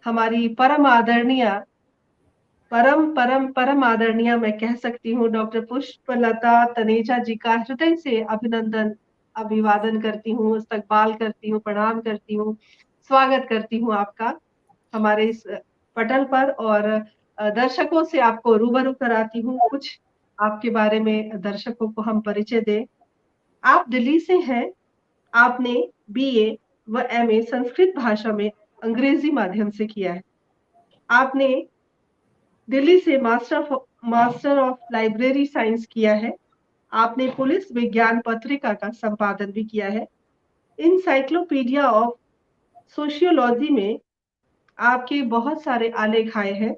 हमारी परम आदरणीय मैं कह सकती हूँ डॉक्टर पुष्पलता तनेजा जी का हृदय से अभिनंदन अभिवादन करती हूँ, इस्तकबाल करती हूँ, प्रणाम करती हूँ, स्वागत करती हूँ आपका हमारे इस पटल पर। और दर्शकों से आपको रूबरू कराती हूँ, कुछ आपके बारे में दर्शकों को हम परिचय दें। आप दिल्ली से हैं। आपने बीए व एमए संस्कृत भाषा में अंग्रेजी माध्यम से किया है। आपने दिल्ली से मास्टर ऑफ लाइब्रेरी साइंस किया है। आपने पुलिस विज्ञान पत्रिका का संपादन भी किया है। इनसाइक्लोपीडिया ऑफ सोशियोलॉजी में आपके बहुत सारे आलेख आए हैं।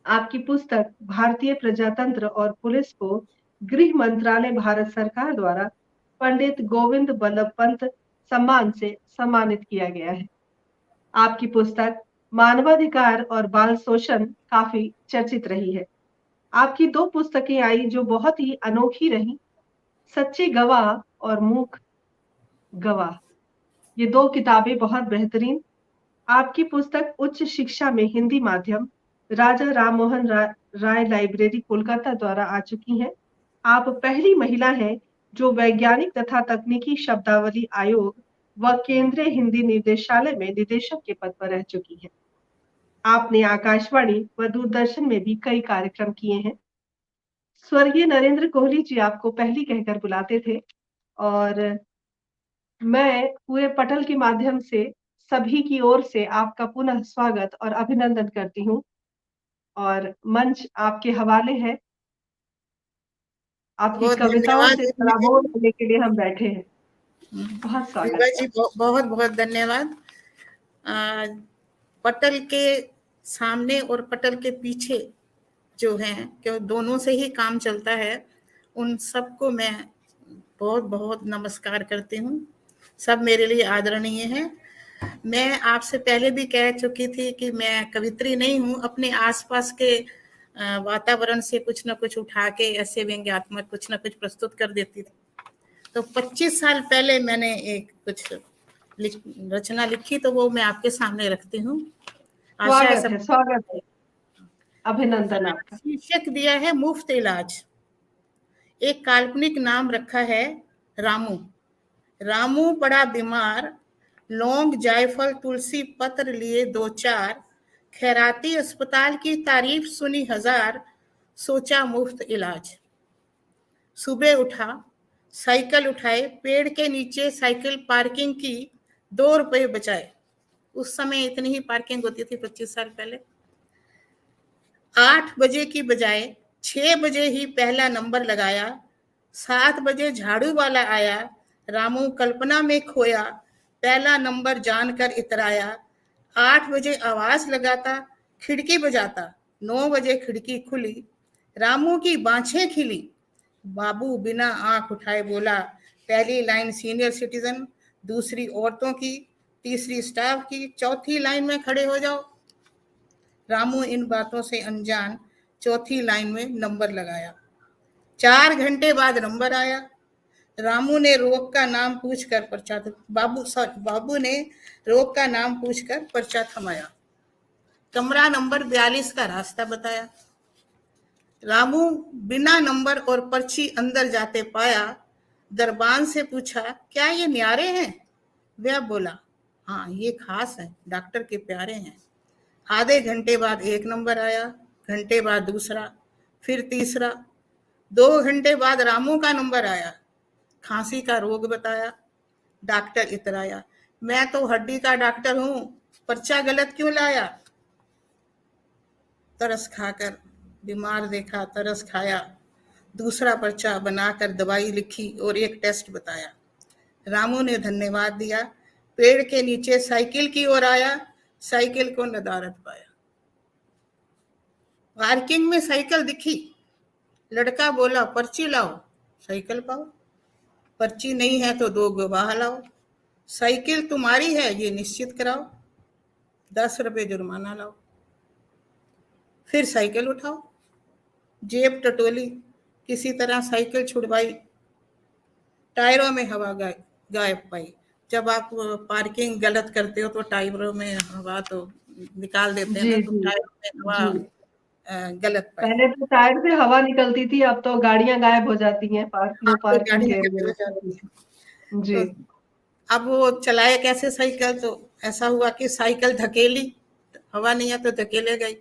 आपकी पुस्तक भारतीय प्रजातंत्र और पुलिस को गृह मंत्रालय भारत सरकार द्वारा पंडित गोविंद बल्लभ पंत सम्मान से सम्मानित किया गया है। आपकी पुस्तक मानवाधिकार और बाल शोषण काफी चर्चित रही है। आपकी दो पुस्तकें आई जो बहुत ही अनोखी रही, सच्चे गवाह और मूक गवाह। ये दो किताबें बहुत बेहतरीन। आपकी पुस्तक उच्च शिक्षा में हिंदी माध्यम राजा राममोहन राय लाइब्रेरी कोलकाता द्वारा आ चुकी हैं। आप पहली महिला हैं जो वैज्ञानिक तथा तकनीकी शब्दावली आयोग व केंद्रीय हिंदी निर्देशालय में निदेशक के पद पर रह चुकी हैं। आपने आकाशवाणी व दूरदर्शन में भी कई कार्यक्रम किए हैं। स्वर्गीय नरेंद्र कोहली जी आपको पहली कहकर बुलाते थे और मैं पूरे पटल के माध्यम से सभी की ओर से आपका पुनः स्वागत और अभिनंदन करती हूँ और मंच आपके हवाले है। आपकी बहुत कविताओं धन्यवाद से मुझे। सराबोर होने के लिए हम बैठे हैं। बहुत स्वागत विभा है। जी, बहुत बहुत धन्यवाद। आ, पटल के सामने और पटल के पीछे जो हैं, क्यों दोनों से ही काम चलता है, उन सबको मैं बहुत बहुत नमस्कार करती हूँ। सब मेरे लिए आदरणीय हैं। मैं आपसे पहले भी कह चुकी थी कि मैं कवित्री नहीं हूँ। अपने आसपास के वातावरण से कुछ न कुछ उठा के ऐसे व्यंग्यात्मक कुछ न कुछ प्रस्तुत कर देती थी। तो 25 साल पहले मैंने एक कुछ रचना लिखी, तो वो मैं आपके सामने रखती हूँ। आशा है सब। स्वागत है, अभिनंदन आपका। शीर्षक दिया है मुफ्त इलाज। एक काल्पनिक नाम रखा है रामू। रामू पड़ा बीमार, लौंग जायफल तुलसी पत्र लिए 2-4, खैराती अस्पताल की तारीफ सुनी 1000, सोचा मुफ्त इलाज। सुबह उठा, साइकिल उठाए, पेड़ के नीचे साइकिल पार्किंग की, 2 रुपए बचाए। उस समय इतनी ही पार्किंग होती थी 25 साल पहले। 8 बजे की बजाय 6 बजे ही पहला नंबर लगाया। 7 बजे झाड़ू वाला आया, रामू कल्पना में खोया, पहला नंबर जानकर इतराया। 8 बजे आवाज लगाता, खिड़की बजाता, 9 बजे खिड़की खुली, रामू की बाँछें खिली। बाबू बिना आंख उठाए बोला, पहली लाइन सीनियर सिटीजन, दूसरी औरतों की, तीसरी स्टाफ की, चौथी लाइन में खड़े हो जाओ। रामू इन बातों से अनजान चौथी लाइन में नंबर लगाया। 4 घंटे बाद नंबर आया। रामू ने रोग का नाम पूछकर पर्चा बाबू ने रोग का नाम पूछकर पर्चा थमाया। कमरा नंबर 42 का रास्ता बताया। रामू बिना नंबर और पर्ची अंदर जाते पाया। दरबान से पूछा, क्या ये न्यारे हैं? वह बोला, हाँ ये खास है, डॉक्टर के प्यारे हैं। आधे घंटे बाद एक नंबर आया, घंटे बाद दूसरा, फिर तीसरा। 2 घंटे बाद रामू का नंबर आया। खांसी का रोग बताया। डॉक्टर इतराया, मैं तो हड्डी का डॉक्टर हूं, पर्चा गलत क्यों लाया? तरस खाकर बीमार देखा, तरस खाया। दूसरा पर्चा बनाकर दवाई लिखी और एक टेस्ट बताया। रामू ने धन्यवाद दिया, पेड़ के नीचे साइकिल की ओर आया, साइकिल को नदारद पाया। पार्किंग में साइकिल दिखी। लड़का बोला, पर्ची लाओ। साइकिल पाओ। पर्ची नहीं है तो 2 गवाह लाओ। साइकिल तुम्हारी है ये निश्चित कराओ। 10 रुपए जुर्माना लाओ। फिर साइकिल उठाओ। जेब टटोली, किसी तरह साइकिल छुड़वाई। टायरों में हवा गायब पाई। जब आप पार्किंग गलत करते हो तो टायरों में हवा तो निकाल देते हैं जी ना, तो जी टायर में हवा जी। गलत पाई। पहले तो टायर से हवा निकलती थी, अब तो गाड़ियां गायब हो जाती हैं नो हाँ, तो पार्किंग गाड़ियाँ एरिया गायब हो में। जाती हैं। जी। तो अब वो चलाए कैसे साइकिल, तो ऐसा हुआ कि साइकिल धकेली, हवा नहीं है तो धकेले गई,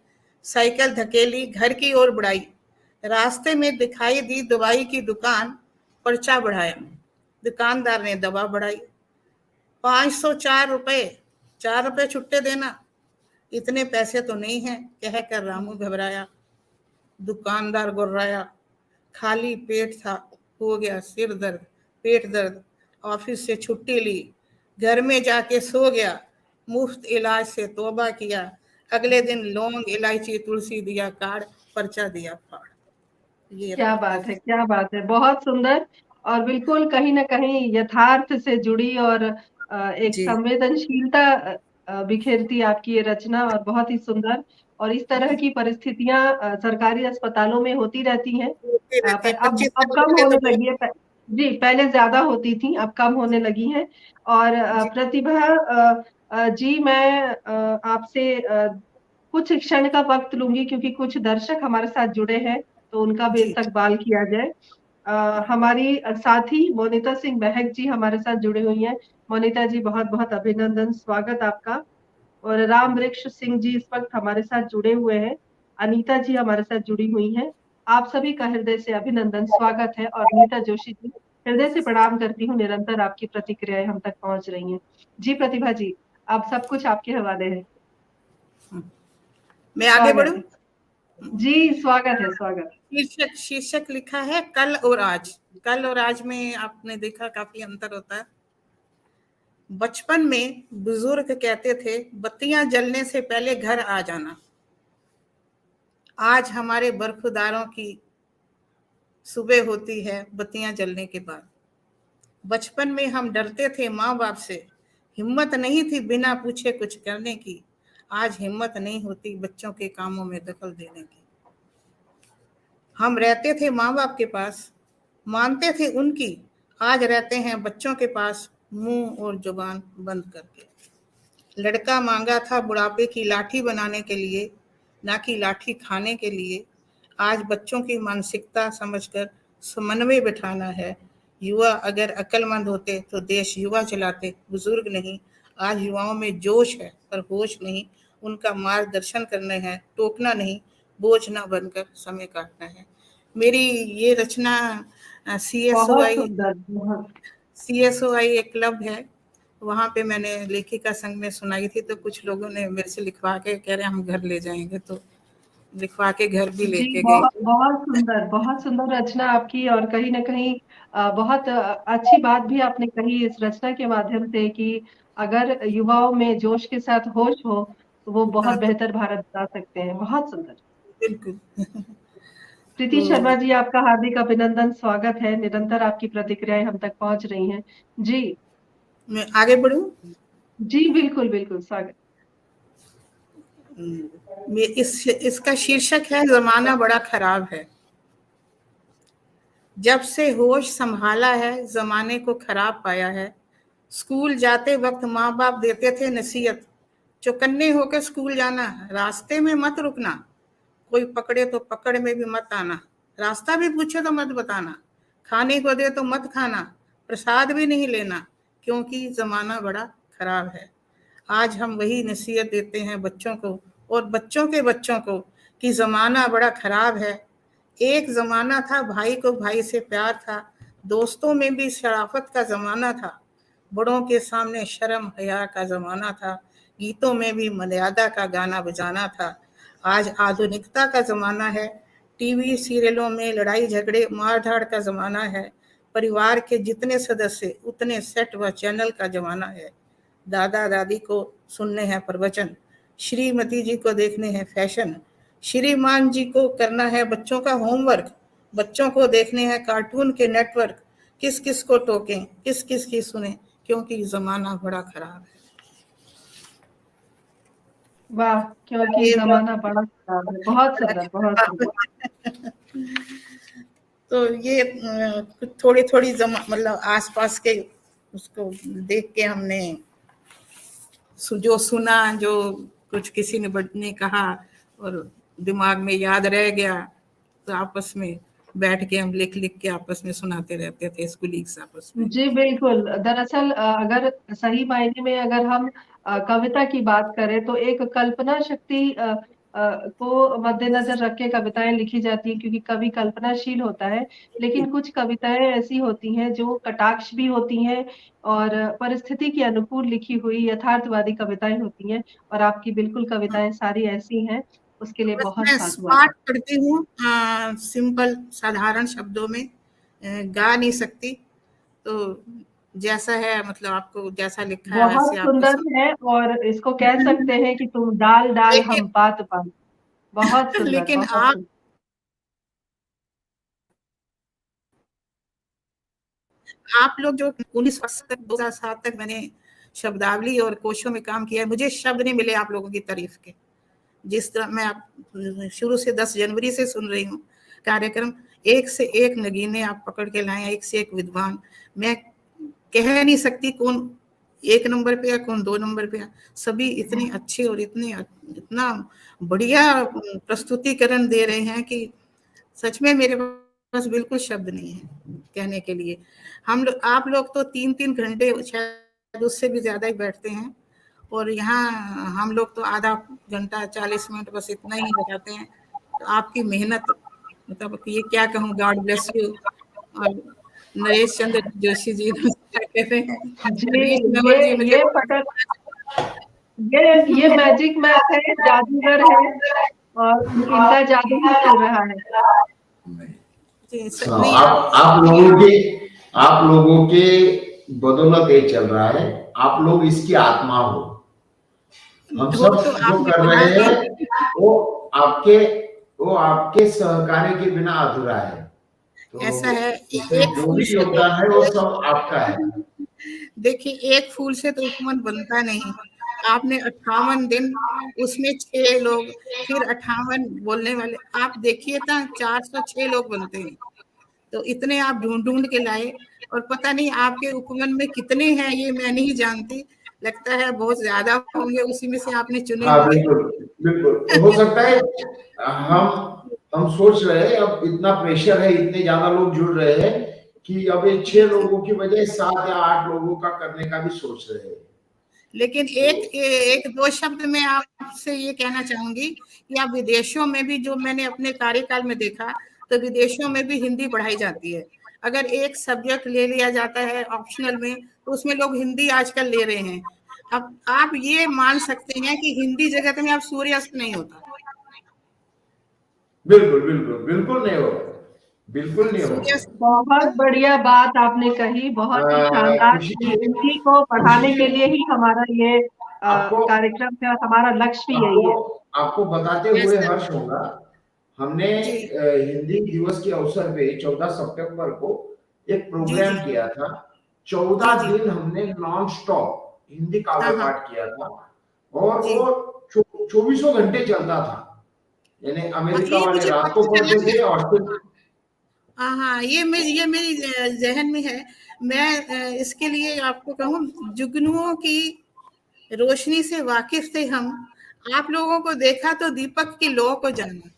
साइकिल धकेली, घर की ओर बढ़ाई, रास्ते में दिखाई दी दवाई की दुकान, पर्चा बढ़ाया, दुकानदार ने दवा बढ़ाई, 504 रुपए, 4 रुपए छुट्टे देना, इतने पैसे तो नहीं है, कहकर रामू घबराया, दुकानदार गुर्राया, खाली पेट था, हो गया सिर दर्द, पेट दर्द, ऑफिस से छुट्टी ली, घर में जाके सो गया, मुफ्त इलाज से तौबा किया, अगले दिन लौंग इलायची तुलसी दिया काढ़, पर्चा दिया फाड़। ये क्या था बात है, कैसे। क्या बात है, बहुत सुंदर। और बिल्कुल कहीं ना कहीं यथार्थ से जुड़ी और एक जी संवेदनशीलता बिखेरती आपकी ये रचना, और बहुत ही सुंदर। और इस तरह की परिस्थितियां सरकारी अस्पतालों में होती रहती हैं। होते रहते हैं, अब 25 अब साल कम पहले तो होने बहुत। लगी है। जी, पहले ज्यादा होती थी, अब कम होने लगी हैं। और जी प्रतिभा जी, मैं आपसे कुछ क्षण का वक्त लूंगी, क्योंकि कुछ दर्शक हमारे साथ जुड़े हैं, तो उनका भी जी इस्तकबाल किया जाए। हमारी साथी मोनिता सिंह महक जी हमारे साथ जुड़ी हुई हैं। मोनिता जी, बहुत बहुत अभिनंदन, स्वागत आपका। और राम वृक्ष सिंह जी इस वक्त हमारे साथ जुड़े हुए हैं। अनीता जी हमारे साथ जुड़ी हुई हैं। आप सभी का हृदय से अभिनंदन, स्वागत है। और नीता जोशी जी, हृदय से प्रणाम करती हूँ, निरंतर आपकी प्रतिक्रियाएं हम तक पहुंच रही हैं। जी प्रतिभा जी, आप सब कुछ आपके हवाले है। मैं आगे स्वागत बढ़ूं। है जी, स्वागत है, स्वागत। शीर्षक लिखा है कल और आज। कल और आज में आपने देखा काफी अंतर होता है। बचपन में बुजुर्ग कहते थे बत्तियां जलने से पहले घर आ जाना। आज हमारे बर्फदारों की सुबह होती है बत्तियां जलने के बाद। बचपन में हम डरते थे माँ बाप से, हिम्मत नहीं थी बिना पूछे कुछ करने की। आज हिम्मत नहीं होती बच्चों के कामों में दखल देने की। हम रहते थे माँ बाप के पास, मानते थे उनकी, आज रहते हैं बच्चों के पास, मुंह और जुबान बंद करके। लड़का मांगा था बुढ़ापे की लाठी बनाने के लिए, ना कि लाठी खाने के लिए। आज बच्चों की मानसिकता समझकर समन्वय बिठाना है। युवा अगर अक्लमंद होते तो देश युवा चलाते, बुजुर्ग नहीं। आज युवाओं में जोश है पर होश नहीं। उनका मार्गदर्शन करना है, टोकना नहीं, बोझ ना बनकर समय काटना है। मेरी ये रचना सी एस ओ बहुत आई सुंदर, बहुत। CSOI एक क्लब है, वहाँ पे मैंने लेखिका संघ में सुनाई थी, तो कुछ लोगों ने मेरे से लिखवा के कह रहे हम घर ले जाएंगे, तो लिखवा के घर भी जी, लेके गई बहुत थी। बहुत सुंदर रचना आपकी। और कहीं ना कहीं बहुत अच्छी बात भी आपने कही इस रचना के माध्यम से, कि अगर युवाओं में जोश के साथ होश हो, तो वो बहुत हाँ, तो बेहतर भारत बना सकते हैं। बहुत सुंदर। बिल्कुल। प्रीति शर्मा तो जी, आपका हार्दिक अभिनंदन, स्वागत है। निरंतर आपकी प्रतिक्रियाएं हम तक पहुंच रही हैं। जी मैं आगे बढ़ूं। जी, बिल्कुल बिल्कुल, स्वागत। इसका शीर्षक है जमाना बड़ा खराब है। जब से होश संभाला है जमाने को खराब पाया है। स्कूल जाते वक्त माँ बाप देते थे नसीहत, चौकन्ने होकर स्कूल जाना, रास्ते में मत रुकना, कोई पकड़े तो पकड़ में भी मत आना, रास्ता भी पूछे तो मत बताना, खाने को दे तो मत खाना, प्रसाद भी नहीं लेना, क्योंकि जमाना बड़ा खराब है। आज हम वही नसीहत देते हैं बच्चों को और बच्चों के बच्चों को कि जमाना बड़ा खराब है। एक जमाना था भाई को भाई से प्यार था, दोस्तों में भी शराफत का जमाना था, बड़ों के सामने शर्म हया का जमाना था, गीतों में भी मर्यादा का गाना बजाना था। आज आधुनिकता का जमाना है, टीवी सीरियलों में लड़ाई झगड़े मार धाड़ का जमाना है, परिवार के जितने सदस्य उतने सेट व चैनल का जमाना है। दादा दादी को सुनने हैं प्रवचन, श्रीमती जी को देखने हैं फैशन, श्रीमान जी को करना है बच्चों का होमवर्क, बच्चों को देखने हैं कार्टून के नेटवर्क। किस किस को टोकें, किस किस की सुने, क्योंकि जमाना बड़ा खराब है। वाह, क्योंकि ये जमाना बड़ा खराब है। बहुत बड़ा सुंदर, बहुत खराब सुंदर। है। तो ये थोड़ी थोड़ी मतलब आसपास के उसको देख के हमने जो सुना, जो कुछ किसी ने कहा और दिमाग में याद रह गया, तो आपस में बैठ के हम लिख लिख के आपस में सुनाते रहते थे, स्कूलीग्स आपस में। जी बिल्कुल। दरअसल अगर सही मायने में अगर हम कविता की बात करें तो एक कल्पना शक्ति को मद्देनजर रख के कविताएं लिखी जाती हैं, क्योंकि कवि कल्पनाशील होता है। लेकिन कुछ कविताएं ऐसी होती हैं जो कटाक्ष भी होती हैं और परिस्थिति के अनुकूल लिखी हुई यथार्थवादी कविताएं होती हैं। और आपकी बिल्कुल कविताएं सारी ऐसी हैं, उसके लिए बस बहुत मैं साधुवाद। स्मार्ट पढ़ती हूँ, सिंपल साधारण शब्दों में, गा नहीं सकती, तो जैसा है मतलब आपको जैसा लिखा है बहुत वैसे आपको सुंदर सुन। है, और इसको कह सकते हैं कि तुम डाल डाल लेकिन हम पात पात। बहुत सुंदर, लेकिन बहुत आप सुंदर। आप लोग जो 19 वर्ष तक 2007 तक मैंने शब्दावली और कोशों में काम किया है, मुझे शब्द नहीं मिले आप लोगों की तारीफ के। जिस तरह मैं आप शुरू से 10 जनवरी से सुन रही हूँ कार्यक्रम, एक से एक नगीने आप पकड़ के लाए, एक से एक विद्वान। मैं कह नहीं सकती कौन 1 नंबर पे या कौन 2 नंबर पे, सभी इतने अच्छे और इतना बढ़िया प्रस्तुतिकरण दे रहे हैं कि सच में मेरे पास बिल्कुल शब्द नहीं है कहने के लिए। आप लोग तो 3-3 घंटे शायद उससे भी ज्यादा ही बैठते हैं, और यहाँ हम लोग तो आधा घंटा 40 मिनट बस इतना ही लगाते हैं। तो आपकी मेहनत, मतलब ये क्या कहूँ, गॉड ब्लेस यू। और नरेश चंद्र जोशी जी क्या कह रहे हैं, जी, जगदीश ये नवर जी मुझे ये पटक ये मैजिक मैथ है, जादूगर है, और इनका जादू ही चल रहा है। नहीं आप लोगों के बदौलत ये चल रहा है। आप लोग इसकी आत्मा हो। हम वो सब तो जो आपने कर कहा रहे कि हैं वो आपके वो आपके सहकार्य के बिना अधूरा है। ऐसा तो है, इसमें एक जो फूल भी से तो योगदान है वो सब आपका है। देखिए, एक फूल से तो उपवन बनता नहीं। आपने 58 दिन, उसमें 6 लोग, फिर 58 बोलने वाले, आप देखिए तो 406 लोग बनते हैं। तो इतने आप ढूंढ ढूंढ के लाए, और पता नहीं आपके उपवन में कितने हैं ये मैं नहीं जानती, लगता है बहुत ज्यादा होंगे, उसी में से आपने चुने हाँ होंगे। बिल्कुल बिल्कुल, हो सकता है। हम सोच रहे हैं अब इतना प्रेशर है, इतने ज्यादा लोग जुड़ रहे हैं कि अब ये 6 लोगों की बजाय 7 या 8 लोगों का करने का भी सोच रहे हैं। लेकिन एक दो शब्द में आपसे ये कहना चाहूंगी कि आप विदेशों में भी, जो मैंने अपने कार्यकाल में देखा, तो विदेशों में भी हिंदी पढ़ाई जाती है। अगर एक सब्जेक्ट ले लिया जाता है ऑप्शनल में, तो उसमें लोग हिंदी आजकल ले रहे हैं। अब आप ये मान सकते हैं कि हिंदी जगत में अब सूर्यास्त नहीं होता। बिल्कुल बिल्कुल बिल्कुल नहीं होगा, बिल्कुल नहीं होगा। सूर्यास्त बहुत बढ़िया बात आपने कही, बहुत ही शानदार। खुशी हिंदी को खुशी पढ़ाने के लिए ही हमारा ये आपको कार्यक्रम है, और हमारा लक्ष्य भी आपको यही है। आपको बताते हुए ऐसा हर्ष होगा, हमने जी हिंदी दिवस के अवसर पे 14 सितंबर को एक जी प्रोग्राम जी किया था। जी 14 जी दिन हमने नॉन स्टॉप हिंदी हाँ काव्य हाँ पाठ किया था, और जी। वो 24 घंटे चलता था। यानी हाँ, अमेरिका ये वाले मुझे रात को पता चला पढ़ते है। थे, ऑस्ट्रेलिया। हाँ हाँ, ये मेरी जहन में है। मैं इसके लिए आपको कहूँ, जुगनुओं की रोशनी से वाकिफ थे हम। आप लोगों को देखा तो दीपक की लौ को जाना।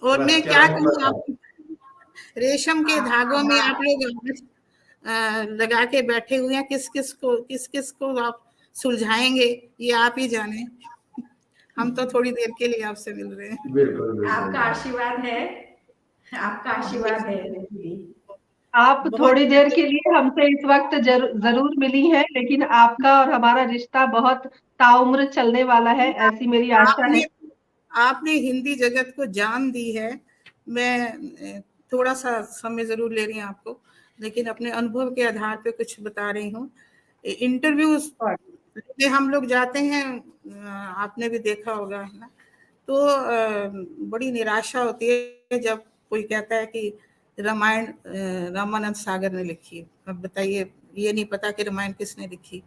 और बस मैं क्या क्या ही कहूँ, बताऊं। आप रेशम के धागों में आप लोग लगा के बैठे हुए हैं, किस किस को आप सुलझाएंगे, ये आप ही जाने। हम तो थोड़ी देर के लिए आपसे मिल रहे हैं। बिल्कुल बिल्कुल आपका आशीर्वाद है, आपका आशीर्वाद है। आप बहुत थोड़ी देर के लिए हमसे इस वक्त जरूर मिली हैं, लेकिन आपका और हमारा रिश्ता बहुत ताउम्र चलने वाला है, ऐसी मेरी आशा है। आपने आपने हिंदी जगत को जान दी है। मैं थोड़ा सा समय जरूर ले रही हूँ आपको, लेकिन अपने अनुभव के आधार पे कुछ बता रही हूँ। इंटरव्यूज में हम लोग जाते हैं, आपने भी देखा होगा, है ना? तो बड़ी निराशा होती है जब कोई कहता है कि रामायण रामानंद सागर ने लिखी है। अब बताइए, ये नहीं पता कि रामायण किसने लिखी।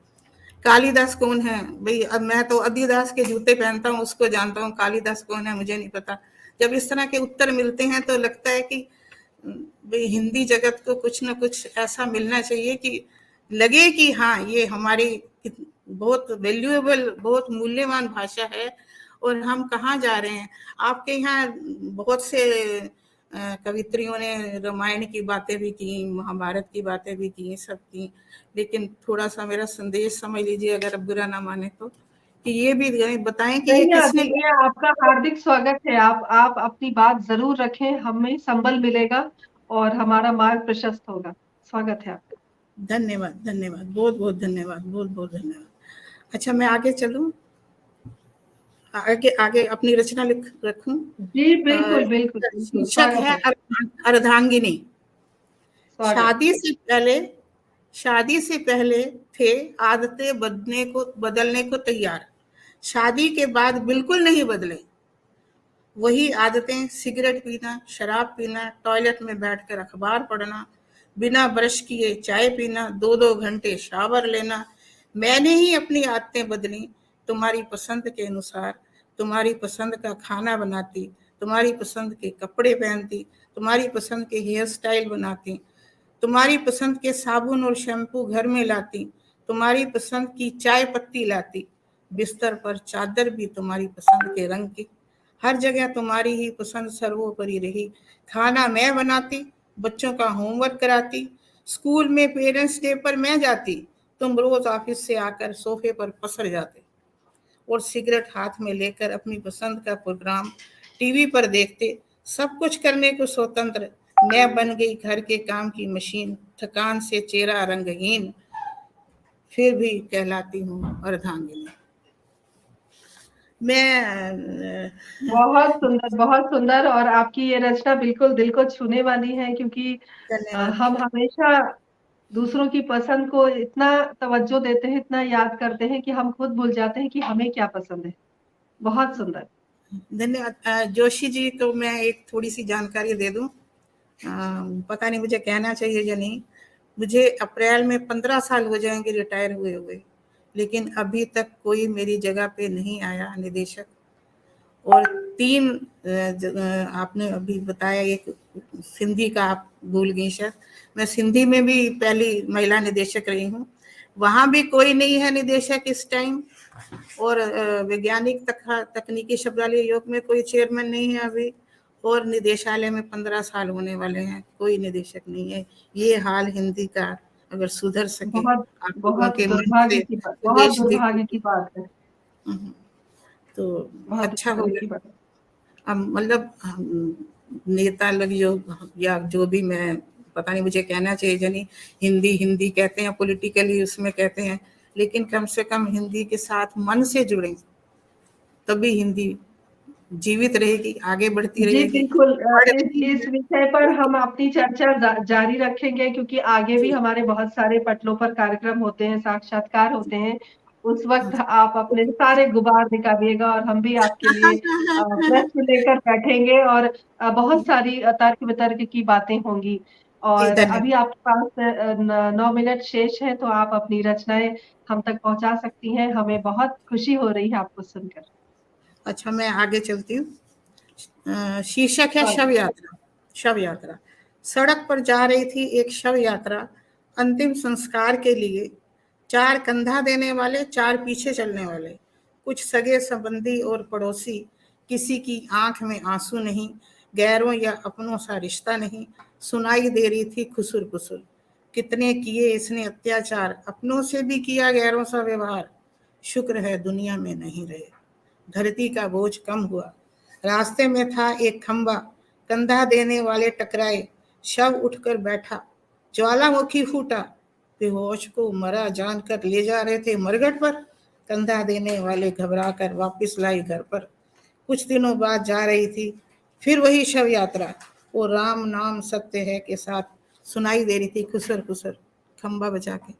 कालिदास कौन है भाई? अब मैं तो अद्दिदास के जूते पहनता हूँ, उसको जानता हूँ, कालिदास कौन है मुझे नहीं पता। जब इस तरह के उत्तर मिलते हैं तो लगता है कि भाई हिंदी जगत को कुछ ना कुछ ऐसा मिलना चाहिए कि लगे कि हाँ ये हमारी बहुत वैल्यूएबल, बहुत मूल्यवान भाषा है और हम कहाँ जा रहे हैं। आपके यहाँ बहुत से कवित्रियों ने रामायण की बातें भी की, महाभारत की बातें भी की, सब की, लेकिन थोड़ा सा मेरा संदेश समझ लीजिए, अगर आप बुरा ना माने तो, कि ये भी बताएं कि ये नहीं किसने आदि, ये आपका हार्दिक स्वागत है। आप अपनी बात जरूर रखें, हमें संबल मिलेगा और हमारा मार्ग प्रशस्त होगा। स्वागत है आपका। धन्यवाद, धन्यवाद, बहुत बहुत धन्यवाद, बहुत बहुत धन्यवाद। अच्छा, मैं आगे चलूं, आगे आगे अपनी रचना लिख रखूं। जी बिल्कुल बिल्कुल बिल्कुल, शीर्षक स्वागत है है। अर्धांगिनी। स्वागत। शादी से पहले थे आदतें बदलने को तैयार, शादी के बाद बिल्कुल नहीं बदले। वही आदतें, सिगरेट पीना, शराब पीना, टॉयलेट में बैठकर अखबार पढ़ना, बिना ब्रश किए चाय पीना, 2-2 घंटे शावर लेना। मैंने ही अपनी आदतें बदली, तुम्हारी पसंद के अनुसार, तुम्हारी पसंद का खाना बनाती, तुम्हारी पसंद के कपड़े पहनती, तुम्हारी पसंद के हेयर स्टाइल बनाती, तुम्हारी पसंद के साबुन और शैम्पू घर में लाती, तुम्हारी पसंद की चाय पत्ती लाती, बिस्तर पर चादर भी तुम्हारी पसंद के रंग की, हर जगह तुम्हारी ही पसंद सर्वोपरि रही। खाना मैं बनाती, बच्चों का होमवर्क कराती, स्कूल में पेरेंट्स डे पर मैं जाती, तुम रोज ऑफिस से आकर सोफे पर पसर जाते और सिगरेट हाथ में लेकर अपनी पसंद का प्रोग्राम टीवी पर देखते। सब कुछ करने को स्वतंत्र, मैं बन गई घर के काम की मशीन, थकान से चेहरा रंगहीन, फिर भी कहलाती हूँ अर्धांगिनी। मैं बहुत सुंदर, बहुत सुंदर। और आपकी ये रचना बिल्कुल दिल को छूने वाली है, क्योंकि धन्यवाद। हम हमेशा दूसरों की पसंद को इतना तवज्जो देते हैं, इतना याद करते हैं कि हम खुद भूल जाते हैं कि हमें क्या पसंद है। बहुत सुंदर। धन्यवाद। जोशी जी को मैं एक थोड़ी सी जानकारी दे दूं, पता नहीं मुझे कहना चाहिए या नहीं। मुझे अप्रैल में 15 साल हो जाएंगे रिटायर हुए हुए, लेकिन अभी तक कोई मेरी जगह पे नहीं आया निदेशक। और 3 आपने अभी बताया, एक सिंधी का आप भूल गई शायद, मैं सिंधी में भी पहली महिला निदेशक रही हूँ, वहां भी कोई नहीं है निदेशक इस टाइम। और वैज्ञानिक तकनीकी शब्दालय योग में कोई चेयरमैन नहीं है अभी, और निदेशालय में 15 साल होने वाले हैं, कोई निदेशक नहीं है। ये हाल हिंदी का अगर सुधर सके बहुत आप लोगों बहुत के मन दुर्भाग्य से, की बात, तो बहुत देश दुर्भाग्य की बात है। तो बहुत अच्छा दुर्भाग्य होगा। की बात। अब मतलब नेता लोग जो, या जो भी, मैं पता नहीं मुझे कहना चाहिए या नहीं, हिंदी हिंदी कहते हैं, पॉलिटिकली उसमें कहते हैं, लेकिन कम से कम हिंदी के साथ मन से जुड़े, तभी हिंदी जीवित रहेगी, आगे बढ़ती जी रहेगी। बिल्कुल। इस विषय पर हम अपनी चर्चा जारी रखेंगे, क्योंकि आगे भी हमारे बहुत सारे पटलों पर कार्यक्रम होते हैं, साक्षात्कार होते हैं। उस वक्त आप अपने सारे गुबार निकालिएगा और हम भी आपके लिए प्रश्न लेकर बैठेंगे, और बहुत सारी तर्क वितर्क की बातें होंगी। और धन्यवाद। अभी आपके पास 9 मिनट शेष है, तो आप अपनी रचनाएं हम तक पहुंचा सकती हैं। हमें बहुत खुशी हो रही है आपको सुनकर। अच्छा, मैं आगे चलती हूँ। शीर्षक है शव यात्रा। शव यात्रा। सड़क पर जा रही थी एक शव यात्रा, अंतिम संस्कार के लिए। 4 कंधा देने वाले, 4 पीछे चलने वाले, कुछ सगे संबंधी और पड़ोसी। किसी की आंख में आंसू नहीं, गैरों या अपनों सा रिश्ता नहीं। सुनाई दे रही थी खुसुर पुसुर, कितने किए इसने अत्याचार, अपनों से भी किया गैरों सा व्यवहार। शुक्र है दुनिया में नहीं रहे, धरती का बोझ कम हुआ। रास्ते में था एक खंबा, कंधा देने वाले टकराए, शव उठकर बैठा, ज्वालामुखी फूटा। बेहोश को मरा जानकर ले जा रहे थे मरघट पर, कंधा देने वाले घबरा कर वापिस लाई घर पर। कुछ दिनों बाद जा रही थी फिर वही शव यात्रा, वो राम नाम सत्य है के साथ सुनाई दे रही थी खुसर खुसर, खंबा बजा के,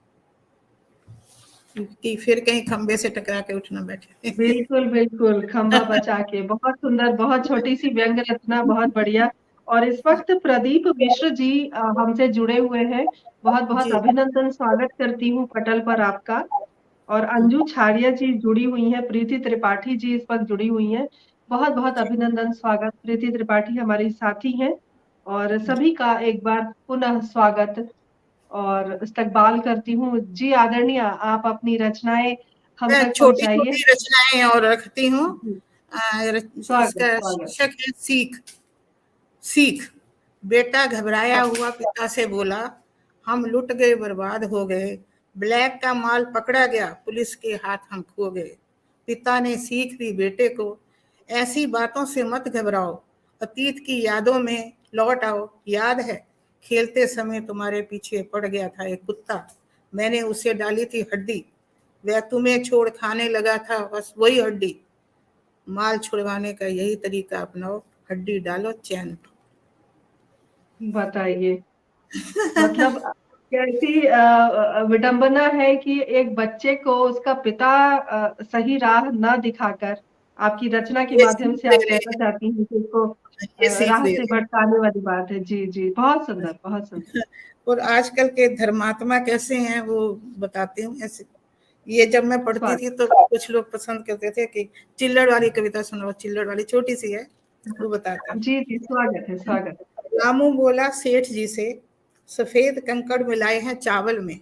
कि फिर कहीं खंबे से टकरा के उठना बैठे। बिल्कुल बिल्कुल, खंबा बचा के। बहुत सुंदर, बहुत छोटी सी व्यंग रचना, बहुत बढ़िया। और इस वक्त प्रदीप मिश्र जी हमसे जुड़े हुए हैं। बहुत बहुत जी अभिनंदन, स्वागत करती हूँ पटल पर आपका। और अंजू छाड़िया जी जुड़ी हुई हैं, प्रीति त्रिपाठी जी इस वक्त जुड़ी हुई हैं। बहुत बहुत जी अभिनंदन, स्वागत। प्रीति त्रिपाठी हमारी साथी हैं और सभी का एक बार पुनः स्वागत और इस्तकबाल करती हूँ। जी आदरणीय, आप अपनी रचनाएं हम मैं तक छोटी पहुंचाइए। छोटी रचनाएं और रखती हूँ। जी, स्वागत इसका स्वागत। शीर्षक है सीख। सीख। बेटा घबराया हुआ पिता से बोला, हम लुट गए, बर्बाद हो गए, ब्लैक का माल पकड़ा गया, पुलिस के हाथ हम खो गए। पिता ने सीख दी बेटे को, ऐसी बातों से मत घबराओ, अतीत की यादों में लौट आओ। याद है खेलते समय तुम्हारे पीछे पड़ गया था एक कुत्ता, मैंने उसे डाली थी हड्डी, वह तुम्हें छोड़ खाने लगा था बस वही हड्डी। माल छुड़वाने का यही तरीका अपनाओ, हड्डी डालो चैन पाओ। बताइए, मतलब कैसी विडंबना है कि एक बच्चे को उसका पिता सही राह ना दिखाकर आपकी रचना के ये माध्यम सीख से दे आप रहे कहना चाहती हैं कि उसको हैं, ये सीख राह दे से रहे भटकाने वाली बात है। जी जी, बहुत सुंदर बहुत सुंदर। हैं। और आजकल के धर्मात्मा कैसे हैं वो बताती हूँ ऐसे। ये जब मैं पढ़ती स्वागत। थी तो कुछ लोग पसंद करते थे कि चिल्लड़ वाली कविता सुनाओ, चिल्लड़ वाली छोटी सी है, वो बताता है। जी जी, स्वागत है स्वागत। रामू बोला सेठ जी से, सफेद कंकड़ मिलाए हैं चावल में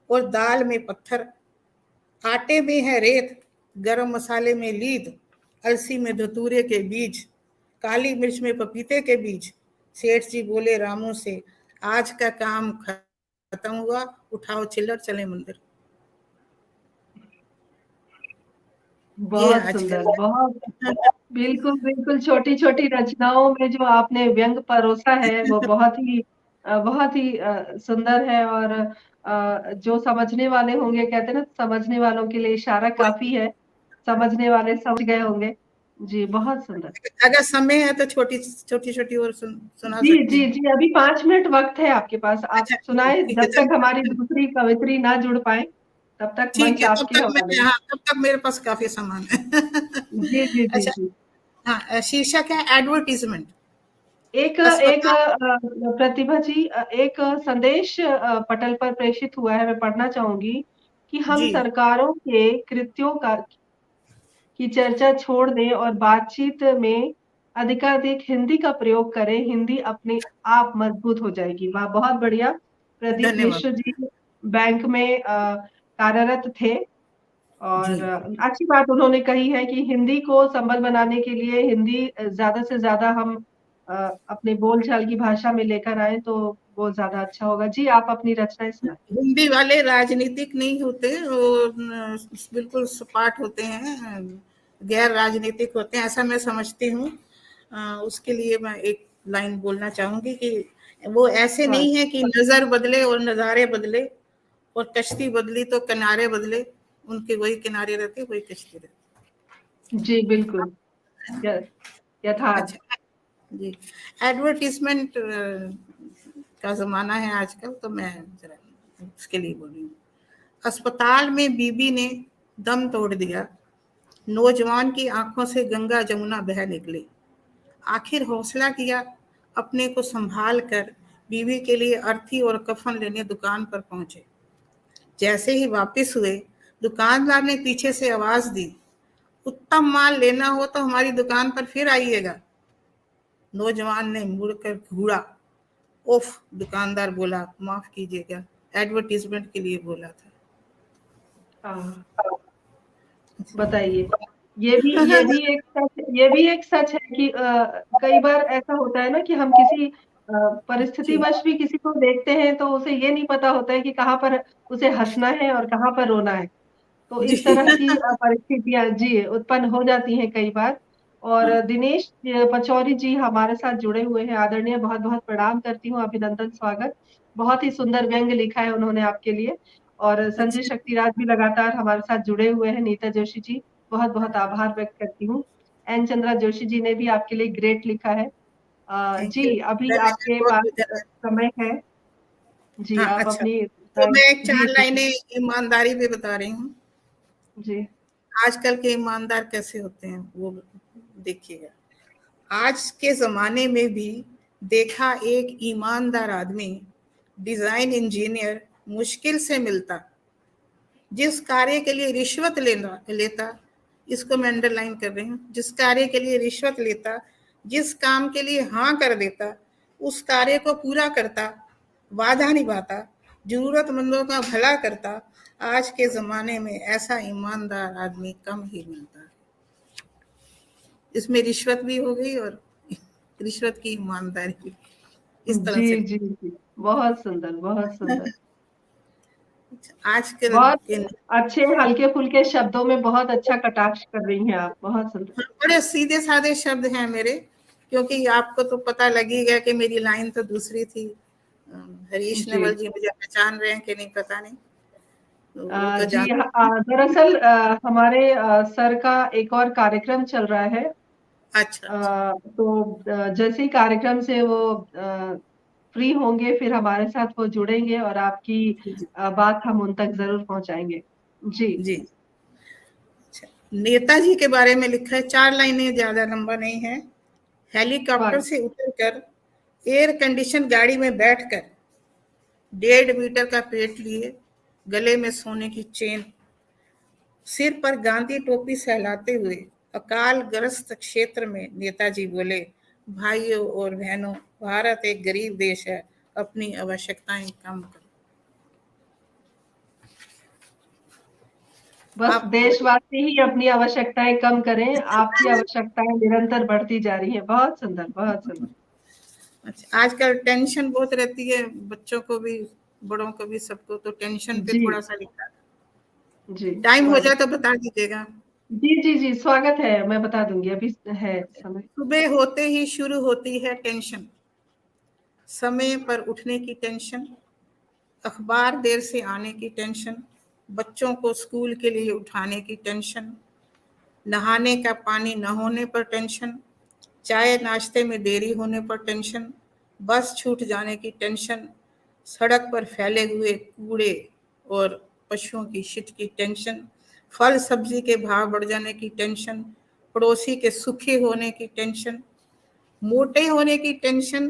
और दाल में पत्थर, आटे में है रेत, गरम मसाले में लीद, अलसी में धतूरे के बीज, काली मिर्च में पपीते के बीज। सेठ जी बोले रामू से, आज का काम खत्म हुआ, उठाओ चिल्लड़ चले मंदिर। ये बहुत आज का सुंदर, बहुत बिल्कुल बिल्कुल। छोटी छोटी रचनाओं में जो आपने व्यंग परोसा है वो बहुत ही सुंदर है। और जो समझने वाले होंगे, कहते हैं ना, समझने वालों के लिए इशारा काफी है, समझने वाले समझ गए होंगे। जी, बहुत सुंदर। अगर समय है तो छोटी छोटी छोटी और सुना जी सकती जी हूँ। जी, अभी 5 मिनट वक्त है आपके पास, आप अच्छा सुनाए ठीक है, जब तक चलो हमारी दूसरी कवित्री ना जुड़ पाए, तब तक ठीक मंच है, तब आपके तक हवाले। मैं, हाँ तब तक मेरे पास काफी सामान है। जी जी जी अच्छा, जी। हाँ शीर्षक है एडवर्टीजमेंट। एक एक अस्पताल। प्रतिभा जी, एक संदेश पटल पर प्रेषित हुआ है, मैं पढ़ना चाहूंगी कि हम जी सरकारों के कृत्यों का की चर्चा छोड़ दें और बातचीत में अधिकाधिक हिंदी का प्रयोग करें, हिंदी अपने आप मजबूत हो जाएगी। वाह, बहुत बढ़िया। प्रदीप धन्यवाद। मिश्र जी बैंक में कार्यरत थे जी और अच्छी बात उन्होंने कही है कि हिंदी को संबल बनाने के लिए हिंदी ज्यादा से ज्यादा हम अपने बोलचाल की भाषा में लेकर आए तो वो ज्यादा अच्छा होगा। जी, आप अपनी रचनाएं सुनाएं। हिंदी वाले राजनीतिक नहीं होते, वो बिल्कुल सपाट होते हैं, गैर राजनीतिक होते हैं, ऐसा मैं समझती हूँ। उसके लिए मैं एक लाइन बोलना चाहूंगी कि वो ऐसे वाह, नहीं है कि नजर बदले और नजारे बदले और कश्ती बदली तो किनारे बदले, उनके वही किनारे रहते वही कश्ती रहती। जी बिल्कुल, य- यथार्थ। अच्छा जी, एडवर्टीजमेंट का जमाना है आजकल, तो मैं जरा उसके लिए बोल रही हूँ। अस्पताल में बीबी ने दम तोड़ दिया, नौजवान की आंखों से गंगा जमुना बह निकली, आखिर हौसला किया अपने को संभाल कर, बीवी के लिए अर्थी और कफन लेने दुकान पर पहुंचे। जैसे ही वापस हुए, दुकानदार ने पीछे से आवाज दी, उत्तम माल लेना हो तो हमारी दुकान पर फिर आइएगा। नौजवान ने मुड़कर घूरा, उफ, दुकानदार बोला, माफ कीजिएगा, एडवर्टीजमेंट के लिए बोला था। हाँ, बताइए। ये भी एक सच है कि कई बार ऐसा होता है ना कि हम किसी जी परिस्थितिवश भी किसी को देखते हैं तो उसे ये नहीं पता होता है कि कहाँ पर उसे हंसना है और कहाँ पर रोना है। तो जी। इस तरह की परिस्थितियां जी उत्पन्न हो जाती हैं कई बार। और दिनेश पचौरी जी हमारे साथ जुड़े हुए हैं, आदरणीय, बहुत बहुत प्रणाम करती हूँ, अभिनंदन, स्वागत। बहुत ही सुंदर व्यंग लिखा है उन्होंने आपके लिए। और संजय अच्छा शक्तिराज भी लगातार हमारे साथ जुड़े हुए हैं। नीता जोशी जी, बहुत बहुत आभार व्यक्त करती हूँ। एन चंद्रा जोशी जी ने भी आपके लिए ग्रेट लिखा है। थैंक यू, जी, अभी धन्यवाद, आपके बहुत पास बहुत धन्यवाद। समय है। जी, हाँ आप अच्छा, अपनी तो मैं एक जी चार जी लाइनें ईमानदारी पे बता रही हूँ। जी आजकल के ईमानदार कैसे होते हैं वो देखिएगा। आज के जमाने में भी देखा एक ईमानदार आदमी, डिजाइन इंजीनियर मुश्किल से मिलता, जिस कार्य के लिए रिश्वत लेता, इसको मैं अंडरलाइन कर रही हूँ, जिस कार्य के लिए रिश्वत लेता, जिस काम के लिए हाँ कर देता, उस कार्य को पूरा करता, वादा निभाता, जरूरतमंदों का भला करता। आज के जमाने में ऐसा ईमानदार आदमी कम ही मिलता है। इसमें रिश्वत भी हो गई और रिश्वत की ईमानदारी भी। इस तरह जी से जी जी, बहुत सुंदर, बहुत सुंदर। आजकल बहुत के अच्छे हल्के फुल्के शब्दों में बहुत अच्छा कटाक्ष कर रही हैं आप, बहुत सुंदर। बड़े सीधे साधे शब्द हैं मेरे, क्योंकि आपको तो पता लग ही गया कि मेरी लाइन तो दूसरी थी। हरीश जी नेवल जी मुझे पहचान रहे हैं कि नहीं पता नहीं, तो वो तो जी जान। हाँ, दरअसल हमारे सर का एक और कार्यक्रम चल रहा है। अच्छा अच्छा। तो जैसे ही कार्यक्रम से वो फ्री होंगे फिर हमारे साथ वो जुड़ेंगे और आपकी जी बात हम उन तक जरूर पहुंचाएंगे। जी जी। अच्छा, नेताजी के बारे में लिखा है, 4 लाइनें, ज्यादा लंबा नहीं है। हेलीकॉप्टर स्वागत। से उतरकर एयर कंडीशन गाड़ी में बैठकर 1.5 मीटर का पेट लिए, गले में सोने की चेन, सिर पर गांधी टोपी सहलाते हुए अकाल ग्रस्त क्षेत्र में नेताजी बोले, भाइयों और बहनों, भारत एक गरीब देश है, अपनी आवश्यकताएं कम करो। बस आप देशवासी ही अपनी आवश्यकताएं कम करें, आपकी आवश्यकताएं निरंतर बढ़ती जा रही हैं। बहुत सुंदर, बहुत सुंदर। अच्छा, आजकल टेंशन बहुत रहती है, बच्चों को भी, बड़ों को भी, सबको, तो टेंशन पे जी थोड़ा सा लिखा। जी टाइम हो जाए स्वागत। तो बता दीजिएगा। जी जी जी स्वागत है, मैं बता दूंगी, अभी है समय। सुबह होते ही शुरू होती है टेंशन, समय पर उठने की टेंशन, अखबार देर से आने की टेंशन, बच्चों को स्कूल के लिए उठाने की टेंशन, नहाने का पानी न होने पर टेंशन, चाय नाश्ते में देरी होने पर टेंशन, बस छूट जाने की टेंशन, सड़क पर फैले हुए कूड़े और पशुओं की शिट की टेंशन, फल सब्जी के भाव बढ़ जाने की टेंशन, पड़ोसी के सूखे होने की टेंशन, मोटे होने की टेंशन,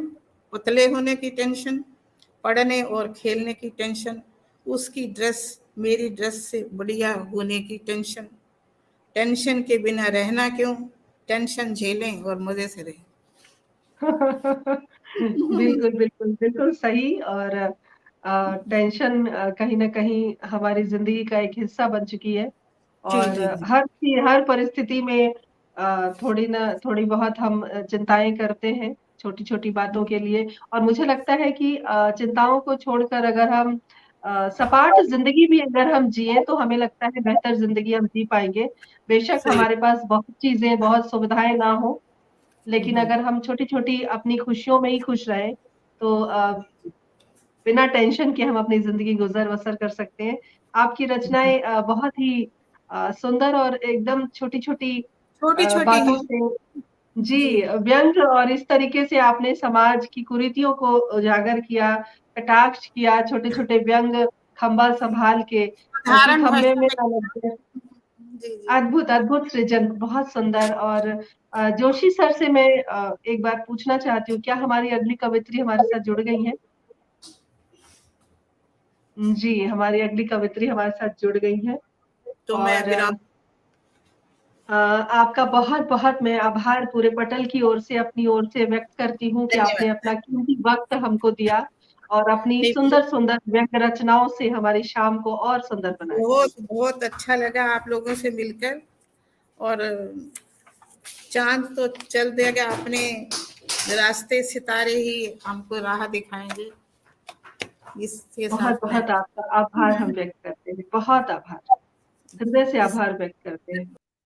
पतले होने की टेंशन, पढ़ने और खेलने की टेंशन, उसकी ड्रेस मेरी ड्रेस से बढ़िया होने की टेंशन, टेंशन के बिना रहना क्यों, टेंशन झेलें और मजे से रहें। बिल्कुल बिल्कुल बिल्कुल सही। और टेंशन कहीं ना कहीं हमारी जिंदगी का एक हिस्सा बन चुकी है। जी और जी जी। हर परिस्थिति में थोड़ी ना थोड़ी बहुत हम चिंताएं करते हैं, छोटी छोटी बातों के लिए। और मुझे लगता है कि चिंताओं को छोड़कर अगर हम सपाट जिंदगी भी अगर हम जिए तो हमें लगता है बेहतर जिंदगी हम जी पाएंगे। बेशक सही। हमारे पास बहुत चीजें, बहुत सुविधाएं ना हो, लेकिन हम्म, अगर हम छोटी-छोटी अपनी खुशियों में ही खुश रहें, तो बिना टेंशन के हम अपनी ज़िंदगी गुज़र-बसर कर सकते हैं। आपकी रचनाएँ बहुत ही सुंदर और एकदम छोटी-छोटी छोटी छोटी बातों ही। से जी। जी, व्यंग और इस तरीके से आपने समाज की कुरीतियों को उजागर किया, कटाक्ष किया, छोटे-छोटे व्यंग खंभा सँभाल के कि साधारण खंभे भाषा में में। ना लग जाए। जी जी। अद्भुत, अद्भुत सृजन, बहुत सुंदर। और जोशी सर से मैं एक बार पूछना चाहती हूँ, क्या हमारी अगली कवित्री हमारे साथ जुड़ गई हैं? जी, हमारी अगली कवित्री हमारे साथ जुड़ गई हैं। तो मैं और विराम। आपका बहुत-बहुत मैं आभार पूरे पटल की ओर से, अपनी ओर से व्यक्त करती हूँ कि आपने धन्यवाद। अपना कीमती वक़्त हमको दिया और अपनी नहीं, सुंदर-सुंदर व्यंग रचनाओं से हमारी शाम को और सुंदर बनाया। बहुत बहुत अच्छा लगा आप लोगों से मिलकर। और चांद तो चल देगा अपने रास्ते, सितारे ही हमको राह दिखाएंगे। इसके साथ मैं बहुत-बहुत आपका आभार हम व्यक्त करते हैं। बहुत आभार, हृदय से आभार व्यक्त करते हैं।